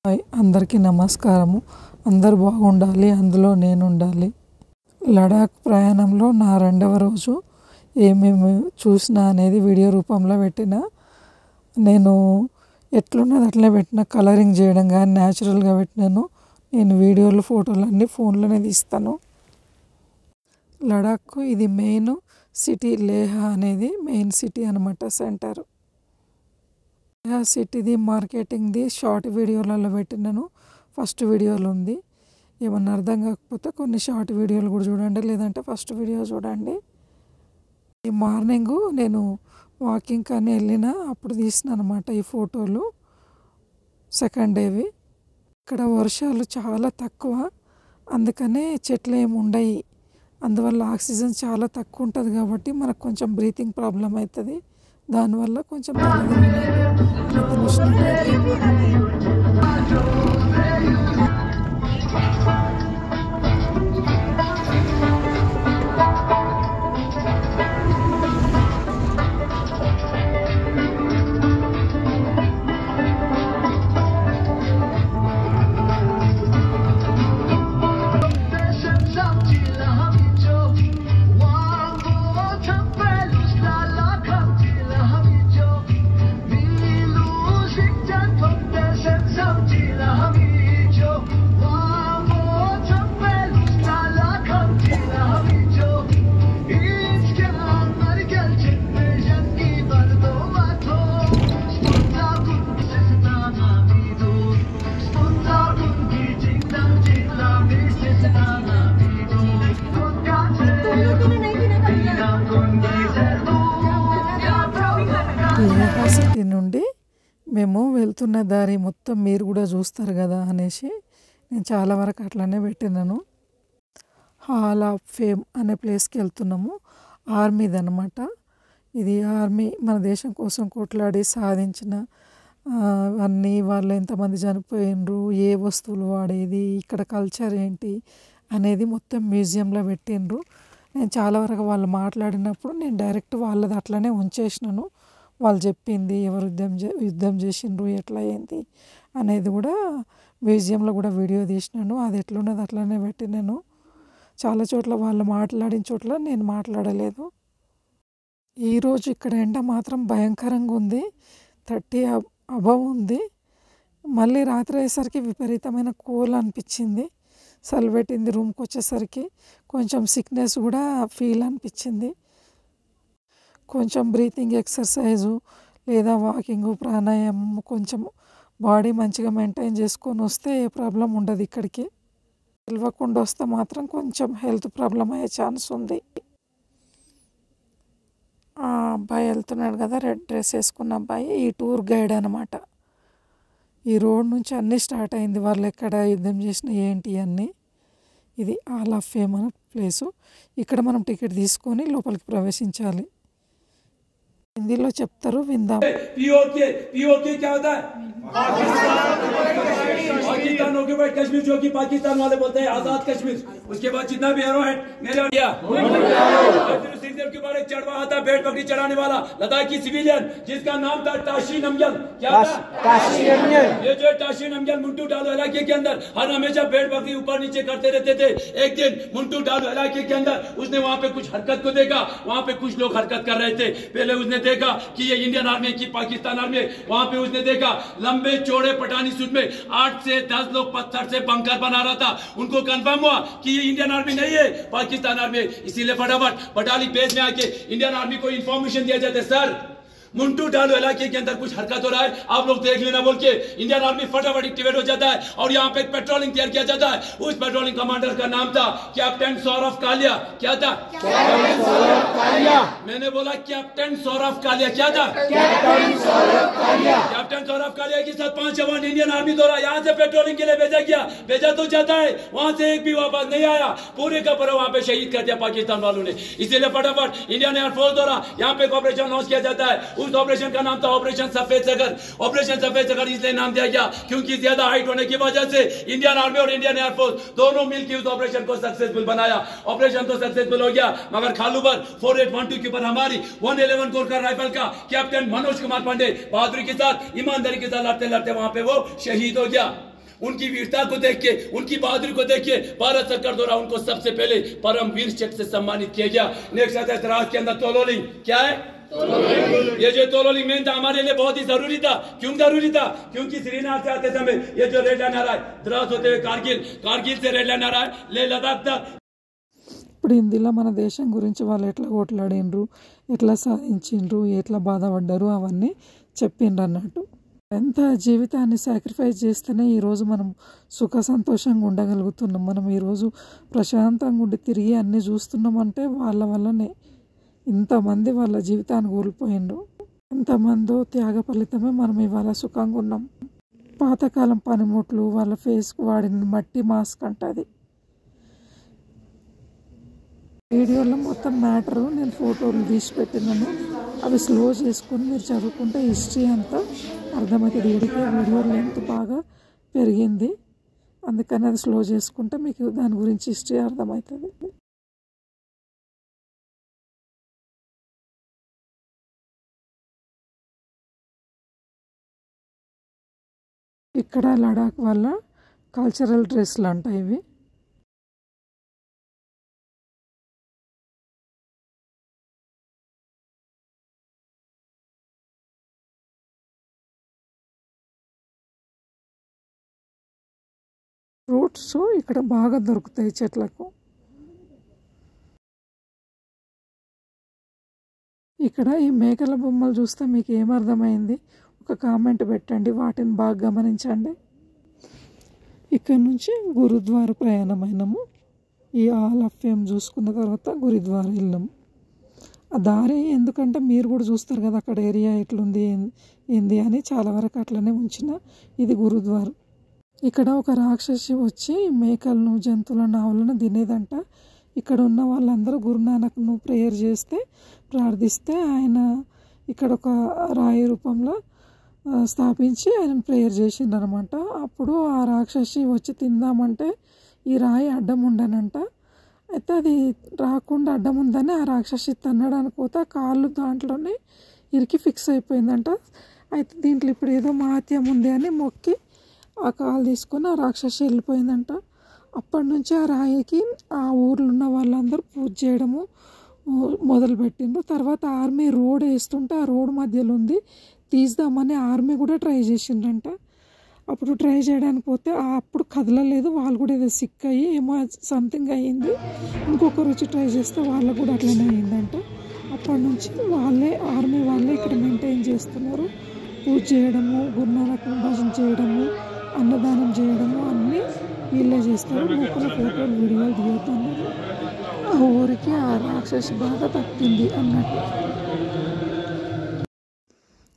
Hi అందరికీ నమస్కారము. అందరూ బాగుండాలి, అందులో నేను ఉండాలి. లడాక్ ప్రయాణంలో నా రెండవ రోజు ఏమేమి చూసినా అనేది వీడియో రూపంలో పెట్టిన. నేను ఎట్లున్నది అట్లనే పెట్టిన, కలరింగ్ చేయడం కానీ న్యాచురల్గా పెట్టినాను. నేను వీడియోలు ఫోటోలు అన్నీ ఫోన్లోనే తీస్తాను. లడాక్ ఇది మెయిన్ సిటీ, లేహ్ అనేది మెయిన్ సిటీ అనమాట, సెంటర్. సిటీది మార్కెటింగ్ది షార్ట్ వీడియోలలో పెట్టినాను. ఫస్ట్ వీడియోలో ఉంది. ఏమన్నా అర్థం కాకపోతే కొన్ని షార్ట్ వీడియోలు కూడా చూడండి, లేదంటే ఫస్ట్ వీడియో చూడండి. ఈ మార్నింగు నేను వాకింగ్ కానీ వెళ్ళిన అప్పుడు తీసిన అనమాట ఈ ఫోటోలు, సెకండ్ డేవి. ఇక్కడ వర్షాలు చాలా తక్కువ, అందుకనే చెట్లు ఏమి ఉండయి. అందువల్ల ఆక్సిజన్ చాలా తక్కువ ఉంటుంది కాబట్టి మనకు కొంచెం బ్రీతింగ్ ప్రాబ్లం అవుతుంది. దానివల్ల కొంచెం లేహ్ సిటీ నుండి మేము వెళ్తున్న దారి మొత్తం మీరు కూడా చూస్తారు కదా అనేసి నేను చాలా వరకు అట్లనే పెట్టినాను. హాల్ ఆఫ్ ఫేమ్ అనే ప్లేస్కి వెళ్తున్నాము. ఆర్మీది అనమాట. ఇది ఆర్మీ మన దేశం కోసం కొట్లాడి సాధించిన అన్నీ, వాళ్ళు ఎంతమంది చనిపోయినరు, ఏ వస్తువులు వాడేది, ఇక్కడ కల్చర్ ఏంటి అనేది మొత్తం మ్యూజియంలో పెట్టిండ్రు. నేను చాలా వరకు వాళ్ళు మాట్లాడినప్పుడు నేను డైరెక్ట్ వాళ్ళది అట్లనే ఉంచేసినాను. వాళ్ళు చెప్పింది ఎవరు యుద్ధం చేసిండ్రు, ఎట్లా అయింది అనేది కూడా మ్యూజియంలో కూడా వీడియో తీసినాను. అది ఎట్లున్నది అట్లనే పెట్టినాను. చాలా చోట్ల వాళ్ళు మాట్లాడిన చోట్ల నేను మాట్లాడలేదు. ఈరోజు ఇక్కడ ఎండ మాత్రం భయంకరంగా ఉంది, 30 అబవ్ ఉంది. మళ్ళీ రాత్రి అయ్యేసరికి విపరీతమైన కూల్ అనిపించింది, చలి పెట్టింది. రూమ్కి వచ్చేసరికి కొంచెం సిక్నెస్ కూడా ఫీల్ అనిపించింది. కొంచెం బ్రీతింగ్ ఎక్సర్సైజు లేదా వాకింగ్, ప్రాణాయామం, కొంచెం బాడీ మంచిగా మెయింటైన్ చేసుకొని వస్తే ఏ ప్రాబ్లం ఉండదు. ఇక్కడికి తెలియకుండా వస్తే మాత్రం కొంచెం హెల్త్ ప్రాబ్లం అయ్యే ఛాన్స్ ఉంది. ఆ అబ్బాయి వెళ్తున్నాడు కదా, రెడ్ డ్రెస్ వేసుకున్న అబ్బాయి, ఈ టూర్ గైడ్ అనమాట. ఈ రోడ్ నుంచి అన్నీ స్టార్ట్ అయింది, వాళ్ళు ఎక్కడ యుద్ధం చేసిన ఏంటి అన్నీ. ఇది హాల్ ఆఫ్ ఫేమ్ అనే ప్లేసు. ఇక్కడ మనం టికెట్ తీసుకొని లోపలికి ప్రవేశించాలి. हिंदी చెప్తారు, విందాం. पीओके क्या होता है? पाकिस्तान ऑक्यूपाइड कश्मीर, जो कि पाकिस्तान वाले बोलते हैं आजाद कश्मीर। उसके बाद जितना भी एरो है मेरे के ऊपर एक चढ़वा आता, भेड़ बकरी चढ़ाने वाला लद्दाखी सिविलियन जिसका नाम था ताशी नमग्याल। क्या था? ताशी नमग्याल। ये जो ताशी नमग्याल मुंटू डालो इलाके के अंदर हर हमेशा भेड़ बकरी ऊपर नीचे करते रहते थे। एक दिन मुंटू डालो इलाके के अंदर उसने वहाँ पे कुछ हरकत को देखा, वहाँ पे कुछ लोग हरकत कर रहे थे। पहले उसने देखा कि ये इंडियन आर्मी की पाकिस्तान आर्मी, वहां पे उसने देखा लंबे चौड़े पठानी सूट में 8 से 10 लोग पत्थर से बंकर बना रहा था। उनको कंफर्म हुआ कि ये इंडियन आर्मी नहीं है, पाकिस्तान आर्मी। इसीलिए फटाफट बटाली बेस में आके इंडियन आर्मी को इंफॉर्मेशन दिया जाता है, सर मुंटू डालो इलाके के अंदर कुछ हरकत हो रहा है, आप लोग देख लेना बोल के इंडियन आर्मी फटाफट एक्टिवेट हो जाता है और यहाँ पे पेट्रोलिंग तैयार किया जाता है। उस पेट्रोलिंग कमांडर का नाम था कैप्टन सौरभ कालिया। क्या था? कैप्टन सौरभ कालिया। मैंने बोला कैप्टन सौरभ कालिया। क्या था? कैप्टन सौरभ कालिया। कैप्टन सौरभ कालिया के साथ 5 जवान इंडियन आर्मी द्वारा यहाँ से पेट्रोलिंग के लिए भेजा गया। भेजा तो जाता है, वहां से एक भी वापस नहीं आया, पूरे का पूरा वहां पे शहीद कर दिया पाकिस्तान वालों ने। इसीलिए फटाफट इंडियन एयरफोर्स द्वारा यहाँ पे ऑपरेशन लॉन्च किया जाता है। उस ऑपरेशन का नाम था ऑपरेशन सफेद सागर। ऑपरेशन सफेद सागर इसलिए नाम दिया गया क्योंकि ज्यादा हाइट होने की वजह से इंडियन आर्मी और इंडियन एयरफोर्स दोनों मिलकर उस ऑपरेशन को सक्सेसफुल बनाया। ऑपरेशन तो सक्सेसफुल हो गया मगर खालूबर 4812 के ऊपर हमारी 111 कोर का राइफल का कैप्टन मनोज कुमार पांडे बहादुरी के साथ ईमानदारी के साथ लड़ते लड़ते वहां पे वो शहीद हो गया। उनकी वीरता को देख के, उनकी बहादुरी को देख के भारत सरकार द्वारा उनको सबसे पहले परम वीर चक्र से सम्मानित किया गया। नेक्स्ट आता है द्रास के अंदर तोलोलिंग। क्या है? ये जो तोलोलिंग मेन था हमारे लिए बहुत ही जरूरी था। क्यों जरूरी था? क्योंकि श्रीनगर से आते समय ये जो रेड लाइन आ रहा है, द्रास होते हुए कारगिल से रेड लाइन आ रहा है, ले लद्दाख तक। ఇప్పుడు హిందీలో మన దేశం గురించి వాళ్ళు ఎట్లా కొట్లాడిండ్రు, ఎట్లా సాధించిండ్రు, ఎట్లా బాధపడ్డారు అవన్నీ చెప్పిండ్రు అన్నట్టు. ఎంత జీవితాన్ని సాక్రిఫైస్ చేస్తేనే ఈరోజు మనం సుఖ సంతోషంగా ఉండగలుగుతున్నాం. మనం ఈరోజు ప్రశాంతంగా ఉండి తిరిగి అన్నీ చూస్తున్నామంటే వాళ్ళ వల్లనే. ఇంతమంది వాళ్ళ జీవితాన్ని కోల్పోయిండ్రు. ఎంతమందో త్యాగ ఫలితమే మనం ఇవాళ సుఖంగా ఉన్నాం. పాతకాలం పనిముట్లు, వాళ్ళ ఫేస్కి వాడిన మట్టి మాస్క్ అంట అది. వీడియోలో మొత్తం మ్యాటరు నేను ఫోటోలు తీసి పెట్టినాను. అవి స్లో చేసుకొని మీరు చదువుకుంటే హిస్టరీ అంతా అర్థమవుతుంది. వీడియో లెంత్ బాగా పెరిగింది, అందుకని అది స్లో చేసుకుంటే మీకు దాని గురించి హిస్టరీ అర్థమవుతుంది. ఇక్కడ లడాక్ వల్ల కల్చరల్ డ్రెస్లు అంట ఇవి. ఫ్రూట్స్ ఇక్కడ బాగా దొరుకుతాయి చెట్లకు. ఇక్కడ ఈ మేకల బొమ్మలు చూస్తే మీకు ఏమర్థమైంది ఒక కామెంట్ పెట్టండి, వాటిని బాగా గమనించండి. ఇక్కడ నుంచి గురుద్వారా ప్రయాణమైనాము. ఈ ఆల్ ఆఫ్ ఫేమ్ చూసుకున్న తర్వాత గురుద్వారా వెళ్ళాము. ఆ దారి ఎందుకంటే మీరు కూడా చూస్తారు కదా అక్కడ ఏరియా ఎట్లుంది ఏంది అని, చాలా వరకు అట్లనే ఉంచిన. ఇది గురుద్వారా. ఇక్కడ ఒక రాక్షసి వచ్చి మేకలను, జంతువులను, ఆవులను తినేదంట. ఇక్కడ ఉన్న వాళ్ళందరూ గురునానక్ను ప్రేయర్ చేస్తే, ప్రార్థిస్తే ఆయన ఇక్కడ ఒక రాయి రూపంలో స్థాపించి ఆయన ప్రేయర్ చేసిండనమాట. అప్పుడు ఆ రాక్షసి వచ్చి తిందామంటే ఈ రాయి అడ్డం ఉండనంట. అయితే అది రాకుండా అడ్డం ఉందని ఆ రాక్షసి తన్నడానికి పోతే కాళ్ళు దాంట్లోనే ఇరికి ఫిక్స్ అయిపోయిందంట. అయితే దీంట్లో ఇప్పుడు ఏదో మహత్యం ఉంది అని మొక్కి ఆ కాలు తీసుకొని ఆ రాక్షసి వెళ్ళిపోయిందంట. అప్పటి నుంచి ఆ రాయికి ఆ ఊర్లో ఉన్న వాళ్ళందరూ పూజ చేయడము మొదలుపెట్టిండ్రు. తర్వాత ఆర్మీ రోడ్ వేస్తుంటే ఆ రోడ్ మధ్యలో ఉంది, తీద్దామని ఆర్మీ కూడా ట్రై చేసిండ్రంట. అప్పుడు ట్రై చేయడానికి పోతే అప్పుడు కదలలేదు, వాళ్ళు కూడా ఏదో సిక్ అయ్యి ఏమో సంథింగ్ అయ్యింది. ఇంకొకరు వచ్చి ట్రై చేస్తే వాళ్ళకు కూడా అట్లనే అయ్యిందంట. అప్పటి నుంచి ఆర్మీ వాళ్ళే ఇక్కడ మెయింటైన్ చేస్తున్నారు. పూజ చేయడము, గురునానక్ భజన చేయడము, అన్నదానం చేయడము అన్నీ వీళ్ళే చేస్తారు. మొక్కల ఫోటోలు, వీడియోలు దిగుతున్నారు. ఆ ఊరికి ఆ రాక్షసి బాధ తప్పింది అన్నట్టు.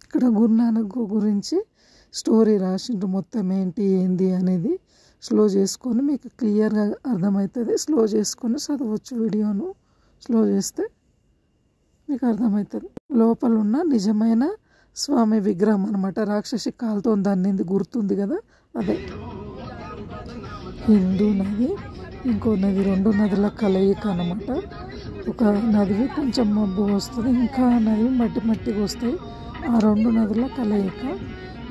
ఇక్కడ గురునానక్ గురించి స్టోరీ రాసిండ్రు, మొత్తం ఏంది అనేది స్లో చేసుకొని మీకు క్లియర్గా అర్థమవుతుంది. స్లో చేసుకొని చదవచ్చు, వీడియోను స్లో చేస్తే మీకు అర్థమవుతుంది. లోపల ఉన్న నిజమైన స్వామి విగ్రహం అనమాట. రాక్షసి కాలుతో దాన్ని గుర్తుంది కదా, అదే. హిందూ నది, ఇంకో నది, రెండు నదుల కలయిక అనమాట. ఒక నదివి కొంచెం మబ్బు వస్తుంది, ఇంకా నది మట్టిగా వస్తాయి. ఆ రెండు నదుల కలయిక.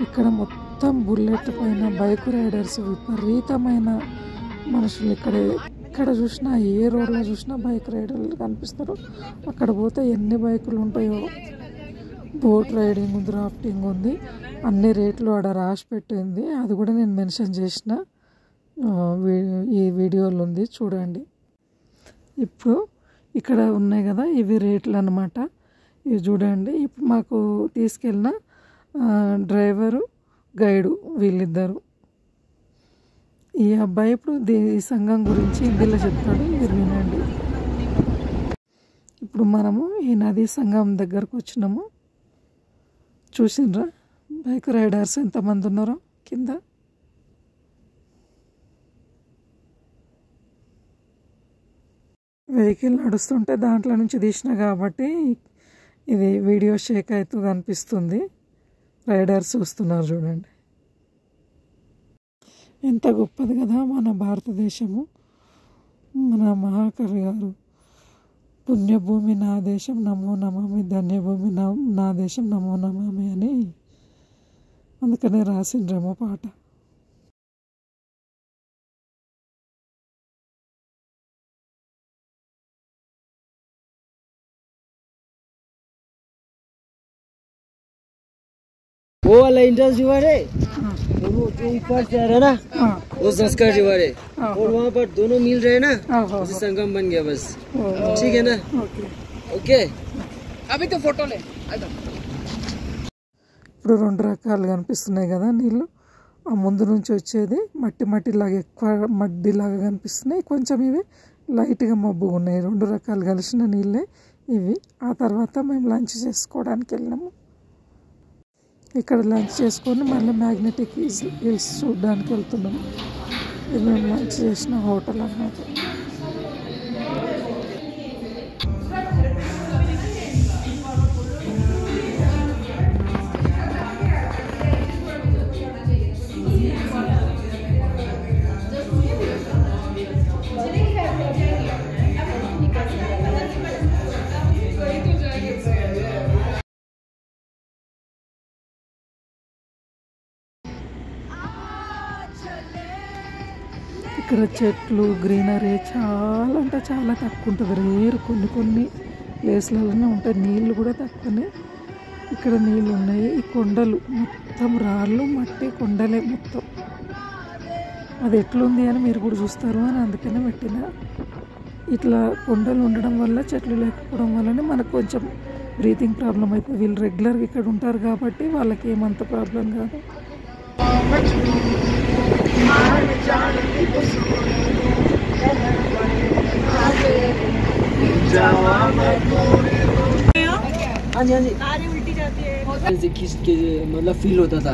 ఇక్కడ మొత్తం బుల్లెట్ పైన బైక్ రైడర్స్, విపరీతమైన మనుషులు. ఇక్కడ చూసినా, ఏ రోడ్లో చూసినా బైక్ రైడర్లు కనిపిస్తారు. అక్కడ పోతే ఎన్ని బైకులు ఉంటాయో. బోట్ రైడింగ్ ఉంది, రాఫ్టింగ్ ఉంది, అన్ని రేట్లు ఆడ రాసి పెట్టింది. అది కూడా నేను మెన్షన్ చేసిన ఈ వీడియోలో ఉంది, చూడండి. ఇప్పుడు ఇక్కడ ఉన్నాయి కదా ఇవి రేట్లు అన్నమాట. ఇవి చూడండి. ఇప్పుడు మాకు తీసుకెళ్ళిన డ్రైవరు, గైడు వీళ్ళిద్దరు. ఈ అబ్బాయి ఇప్పుడు ఈ సంఘం గురించి హిందీలో చెప్తాడు, మీరు వినండి. ఇప్పుడు మనము ఈ నదీ సంఘం దగ్గరకు వచ్చినాము. చూసిండ్రా బైక్ రైడర్స్ ఎంతమంది ఉన్నారో కింద. వెహికల్ నడుస్తుంటే దాంట్లో నుంచి తీసిన కాబట్టి ఇది వీడియో షేక్ అవుతూ కనిపిస్తుంది. రైడర్స్ చూస్తున్నారు చూడండి. ఎంత గొప్పది కదా మన భారతదేశము. మన మహాకవి గారు పుణ్యభూమి నా దేశం నమో నమామి, ధన్యభూమి నా దేశం నమో నమామి అని అందుకనే రాసిండ్రేమో పాట. वो वाला इंटरेस्ट दीवार है, वो जो ऊपर से आ रहा है ना, वो संस्कार दीवार है, और वहाँ पर दोनों मिल रहे हैं ना, उसे संगम बन गया बस। ठीक है ना? ओके। अभी तो फोटो ले। ఇప్పుడు రెండు రకాలు కనిపిస్తున్నాయి కదా నీళ్ళు. ఆ ముందు నుంచి వచ్చేది మట్టిలాగా ఎక్కువ మడ్డిలాగా కనిపిస్తున్నాయి, కొంచెం ఇవి లైట్గా మబ్బుగా ఉన్నాయి. రెండు రకాలు కలిసిన నీళ్ళే ఇవి. ఆ తర్వాత మేము లంచ్ చేసుకోవడానికి వెళ్ళినాము. ఇక్కడ లంచ్ చేసుకొని మళ్ళీ మ్యాగ్నెటిక్ హిల్స్ చూడడానికి వెళ్తున్నాము. ఇది మేము లంచ్ చేసిన హోటల్ అన్నమాట. ఇక్కడ చెట్లు గ్రీనరీ చాలా అంటే చాలా తక్కువ ఉంటుంది. రేరు కొన్ని ప్లేస్లలోనే ఉంటాయి. నీళ్ళు కూడా తక్కువనే. ఇక్కడ నీళ్ళు ఉన్నాయి. ఈ కొండలు మొత్తం రాళ్ళు మట్టి కొండలే మొత్తం. అది ఎట్లుంది అని మీరు కూడా చూస్తారు అని అందుకనే పెట్టిన. ఇట్లా కొండలు ఉండడం వల్ల చెట్లు లేకపోవడం వల్లనే మనకు కొంచెం బ్రీతింగ్ ప్రాబ్లం అవుతుంది. వీళ్ళు రెగ్యులర్గా ఇక్కడ ఉంటారు కాబట్టి వాళ్ళకి ఏమంత ప్రాబ్లం కాదు. हाँ जी उल्टी जाती है, खींच के मतलब फील होता था,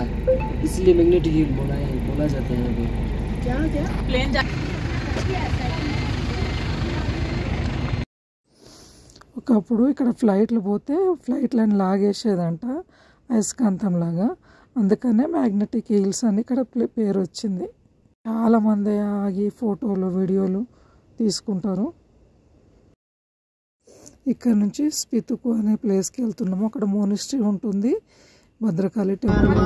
इसलिए मैग्नेटिक हिल बोला जाता है यहाँ पे। क्या प्लेन ఒకప్పుడు ఇక్కడ ఫ్లైట్లు పోతే ఫ్లైట్లను లాగేసేదంట అయస్కాంతం లాగా. అందుకనే మ్యాగ్నెటిక్ హిల్స్ అని ఇక్కడ పేరు వచ్చింది. చాలామంది ఆగి ఫోటోలు వీడియోలు తీసుకుంటారు. ఇక్కడ నుంచి స్పితుకు అనే ప్లేస్కి వెళ్తున్నాము. అక్కడ మోనిస్ట్రీ ఉంటుంది, భద్రకాళి టెంపుల్.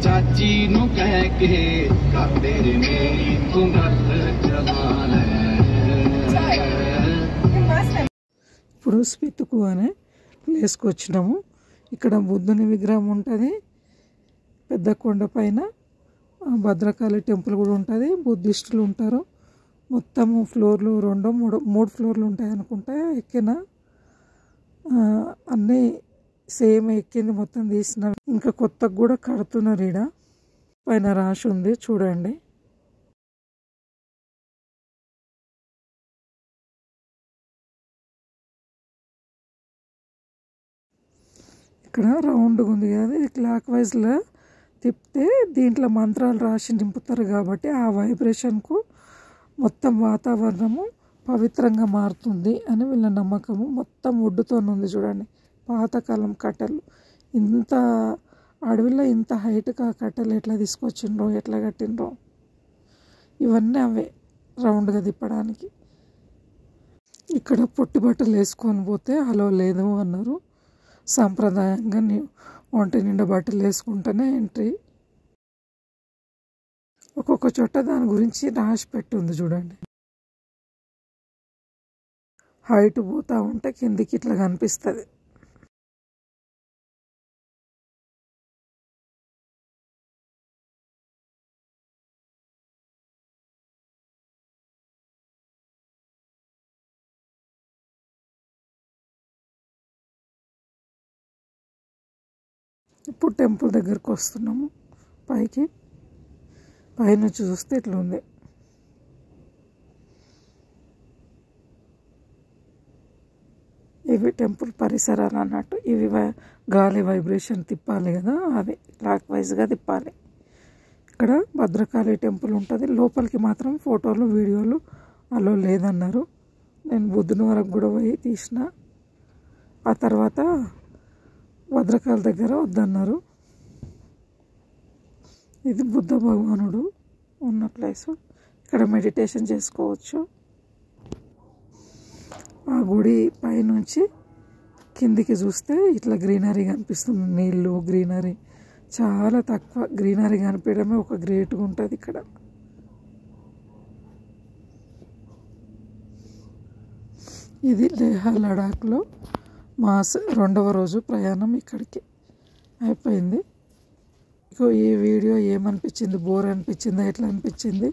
चाची नु कह के तेरे मेरी तू गल चला ले। ఇప్పుడు స్పితుకు అనే ప్లేస్కి వచ్చినాము. ఇక్కడ బుద్ధుని విగ్రహం ఉంటుంది. పెద్ద కొండ పైన భద్రకాళి టెంపుల్ కూడా ఉంటుంది. బుద్ధిస్టులు ఉంటారు. మొత్తము ఫ్లోర్లు మూడు ఫ్లోర్లు ఉంటాయి అనుకుంటా. ఎక్కిన అన్నీ సేమ్ ఎక్కింది మొత్తం తీసిన. ఇంకా కొత్తగా కూడా కడుతున్నారు. ఈడ పైన రాసి ఉంది చూడండి. ఇక్కడ రౌండ్గా ఉంది కదా, ఇది క్లాక్ వైజ్లో తిప్పితే దీంట్లో మంత్రాలు రాసి నింపుతారు కాబట్టి ఆ వైబ్రేషన్కు మొత్తం వాతావరణము పవిత్రంగా మారుతుంది అని వీళ్ళ నమ్మకము. మొత్తం వుడ్డుతో ఉంది చూడండి, పాతకాలం కట్టెలు. ఇంత అడవిలో ఇంత హైట్గా కట్టెలు ఎట్లా తీసుకొచ్చిండ్రో, ఎట్లా కట్టిండ్రో, ఇవన్నీ అవే రౌండ్గా తిప్పడానికి. ఇక్కడ పొట్టి బట్టలు వేసుకొని పోతే అలో లేదు అన్నారు. సాంప్రదాయంగా ఒంటి నిండా బట్టలు వేసుకుంటేనే ఎంట్రీ. ఒక్కొక్క చోట దాని గురించి రాసి పెట్టుంది చూడండి. హైట్ పోతూ ఉంటే కిందికి ఇట్లా కనిపిస్తుంది. ఇప్పుడు టెంపుల్ దగ్గరకు వస్తున్నాము. పైనుంచి చూస్తే ఇట్లా ఉంది. ఇవి టెంపుల్ పరిసరాలు అన్నట్టు. ఇవి గాలి వైబ్రేషన్ తిప్పాలి కదా, అది క్లాక్ వైజ్గా తిప్పాలి. ఇక్కడ భద్రకాళి టెంపుల్ ఉంటుంది. లోపలికి మాత్రం ఫోటోలు వీడియోలు అలో లేదన్నారు. నేను బుద్ధుని వరకు కూడా పోయి తీసిన. ఆ తర్వాత భద్రకాళి దగ్గర వద్దన్నారు. ఇది బుద్ధ భగవానుడు ఉన్న ప్లేసు. ఇక్కడ మెడిటేషన్ చేసుకోవచ్చు. ఆ గుడి పైనుంచి కిందికి చూస్తే ఇట్లా గ్రీనరీ కనిపిస్తుంది. నీళ్ళు, గ్రీనరీ చాలా తక్కువ. గ్రీనరీ కనిపించడమే ఒక గ్రేట్గా ఉంటుంది ఇక్కడ. ఇది లేహ్ లడాఖ్లో మా 2వ రోజు ప్రయాణం ఇక్కడికి అయిపోయింది. ఈ వీడియో ఏమనిపించింది, బోర్ అనిపించిందా, ఎట్లా అనిపించింది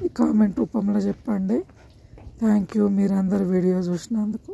ఈ కామెంట్ రూపంలో చెప్పండి. థ్యాంక్ యూ మీరందరూ వీడియో చూసినందుకు.